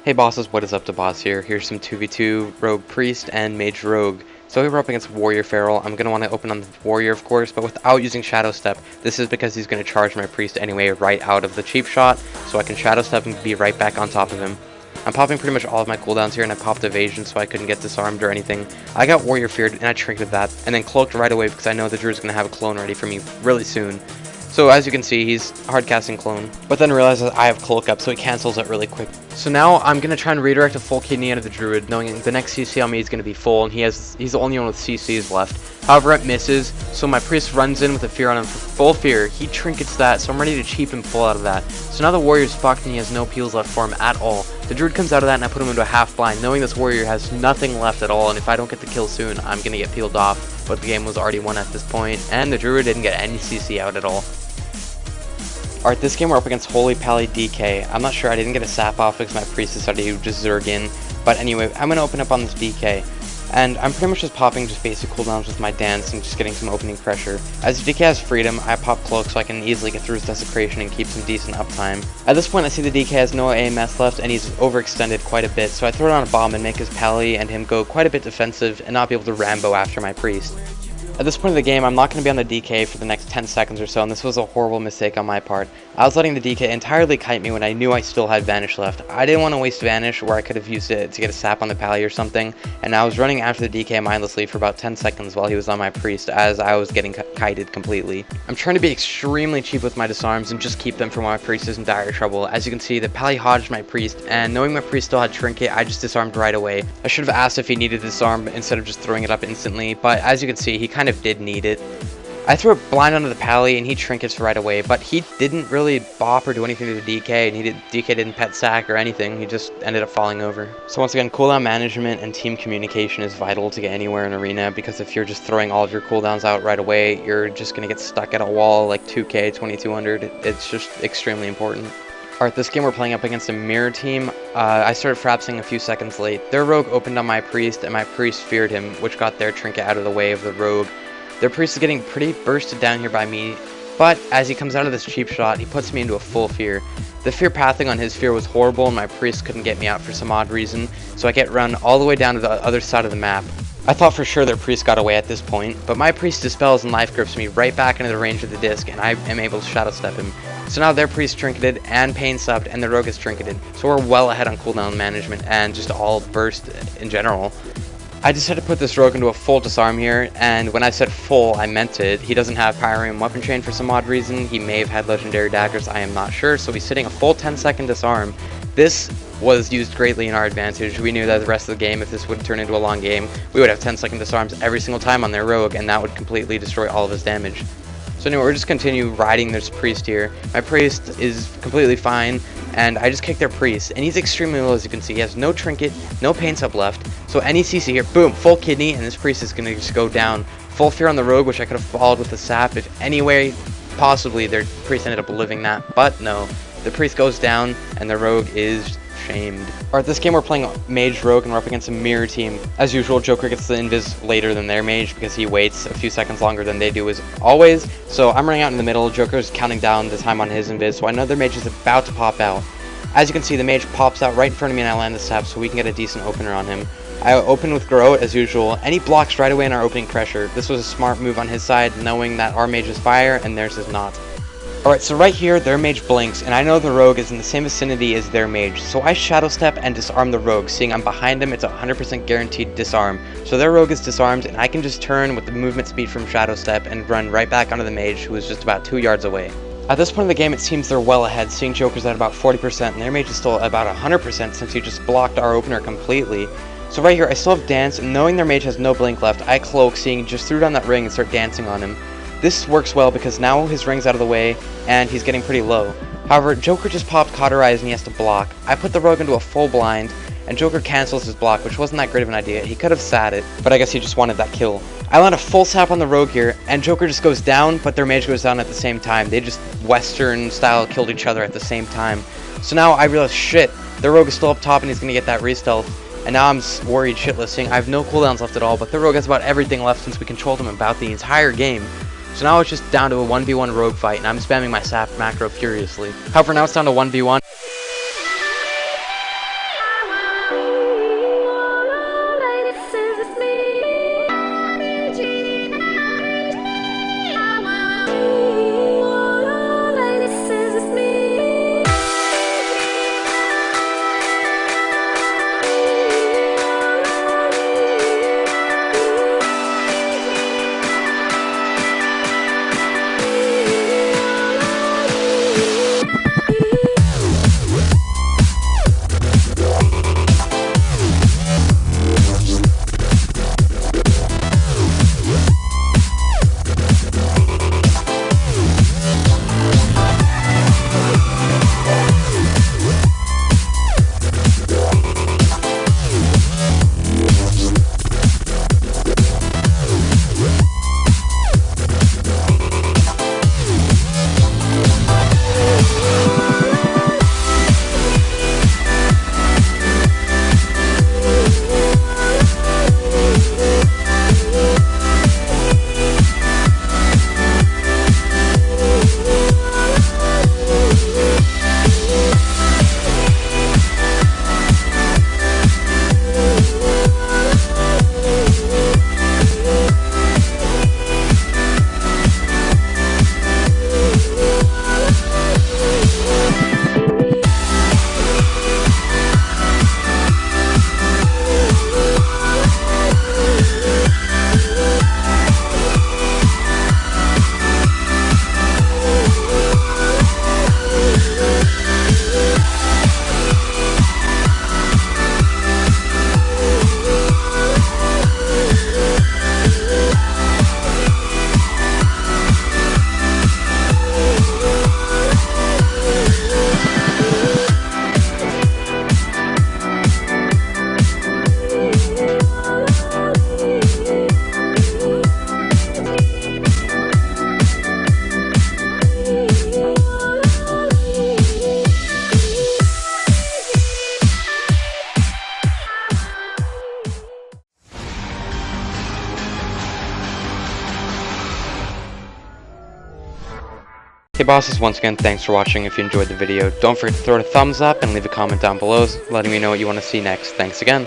Hey bosses, what is up to Boss here? Here's some 2v2 Rogue Priest and Mage Rogue. So here we're up against Warrior Feral. I'm going to want to open on the Warrior of course, but without using Shadow Step. This is because he's going to charge my Priest anyway right out of the cheap shot, so I can Shadow Step and be right back on top of him. I'm popping pretty much all of my cooldowns here, and I popped Evasion so I couldn't get disarmed or anything. I got Warrior Feared, and I trinketed that, and then Cloaked right away because I know the Druid's going to have a clone ready for me really soon. So as you can see, he's hard casting clone, but then realizes I have cloak up, so he cancels it really quick. So now I'm gonna try and redirect a full kidney into the druid, knowing the next CC on me is gonna be full, and he's the only one with CCs left. However, it misses, so my priest runs in with a fear on him for full fear. He trinkets that, so I'm ready to cheap him full out of that. So now the warrior's fucked and he has no peels left for him at all. The druid comes out of that and I put him into a half blind, knowing this warrior has nothing left at all, and if I don't get the kill soon, I'm gonna get peeled off. But the game was already won at this point, and the druid didn't get any CC out at all. Alright, this game we're up against Holy Pally DK. I'm not sure, I didn't get a sap off because my priest decided to just zerg in. But anyway, I'm going to open up on this DK. And I'm pretty much just popping just basic cooldowns with my dance and just getting some opening pressure. As DK has freedom, I pop cloak so I can easily get through his desecration and keep some decent uptime. At this point I see the DK has no AMS left and he's overextended quite a bit, so I throw down a bomb and make his Pally and him go quite a bit defensive and not be able to Rambo after my priest. At this point of the game, I'm not going to be on the DK for the next 10 seconds or so, and this was a horrible mistake on my part. I was letting the DK entirely kite me when I knew I still had Vanish left. I didn't want to waste Vanish where I could have used it to get a sap on the Pally or something, and I was running after the DK mindlessly for about 10 seconds while he was on my priest as I was getting kited completely. I'm trying to be extremely cheap with my disarms and just keep them from when my priest is in dire trouble. As you can see, the Pally hodged my priest, and knowing my priest still had Trinket, I just disarmed right away. I should have asked if he needed disarm instead of just throwing it up instantly, but as you can see, he kind of did need it. I threw a blind onto the Pally and he trinkets right away, but he didn't really bop or do anything to the DK, and DK didn't pet sack or anything, he just ended up falling over. So once again, cooldown management and team communication is vital to get anywhere in Arena, because if you're just throwing all of your cooldowns out right away, you're just going to get stuck at a wall like 2k, 2200, it's just extremely important. Alright, this game we're playing up against a mirror team. I started frapsing a few seconds late. Their rogue opened on my priest, and my priest feared him, which got their trinket out of the way of the rogue. Their priest is getting pretty bursted down here by me, but as he comes out of this cheap shot, he puts me into a full fear. The fear pathing on his fear was horrible, and my priest couldn't get me out for some odd reason, so I get run all the way down to the other side of the map. I thought for sure their priest got away at this point, but my priest dispels and life grips me right back into the range of the disc, and I am able to shadow step him. So now their priest trinketed and pain subbed, and the rogue is trinketed, so we're well ahead on cooldown management and just all burst in general. I just had to put this rogue into a full disarm here, and when I said full, I meant it. He doesn't have Pyrium weapon chain for some odd reason. He may have had legendary daggers, I am not sure, so he's sitting a full 10-second disarm. This was used greatly in our advantage. We knew that the rest of the game, if this would turn into a long game, we would have 10-second disarms every single time on their rogue, and that would completely destroy all of his damage. So anyway, we're just continue riding this priest here. My priest is completely fine, and I just kicked their priest, and he's extremely low as you can see. He has no trinket, no pain sub left, so any CC here, boom, full kidney, and this priest is going to just go down. Full fear on the rogue, which I could have followed with the sap if any way possibly their priest ended up living that, but no. The priest goes down, and the rogue is shamed. Alright, this game we're playing Mage Rogue, and we're up against a mirror team. As usual, Joker gets the invis later than their mage because he waits a few seconds longer than they do as always. So I'm running out in the middle, Joker's counting down the time on his invis, so another mage is about to pop out. As you can see, the mage pops out right in front of me and I land the sap so we can get a decent opener on him. I open with Grow as usual, and he blocks right away in our opening pressure. This was a smart move on his side, knowing that our mage is fire and theirs is not. Alright, so right here, their mage blinks, and I know the rogue is in the same vicinity as their mage, so I shadow step and disarm the rogue. Seeing I'm behind him, it's a 100% guaranteed disarm. So their rogue is disarmed, and I can just turn with the movement speed from shadow step and run right back onto the mage, who is just about 2 yards away. At this point in the game, it seems they're well ahead, seeing Joker's at about 40%, and their mage is still at about 100% since he just blocked our opener completely. So right here, I still have dance, and knowing their mage has no blink left, I cloak, seeing just threw down that ring and start dancing on him. This works well because now his ring's out of the way, and he's getting pretty low. However, Joker just popped Cauterize and he has to block. I put the rogue into a full blind, and Joker cancels his block, which wasn't that great of an idea. He could have sat it, but I guess he just wanted that kill. I land a full sap on the rogue here, and Joker just goes down, but their mage goes down at the same time. They just Western style killed each other at the same time. So now I realize, shit, the rogue is still up top and he's gonna get that re-stealth. And now I'm worried shitless, seeing I have no cooldowns left at all, but the rogue has about everything left since we controlled him about the entire game. So now it's just down to a 1v1 rogue fight, and I'm spamming my sap macro furiously. However, now it's down to 1v1. Hey bosses, once again, thanks for watching. If you enjoyed the video, don't forget to throw it a thumbs up and leave a comment down below letting me know what you want to see next. Thanks again.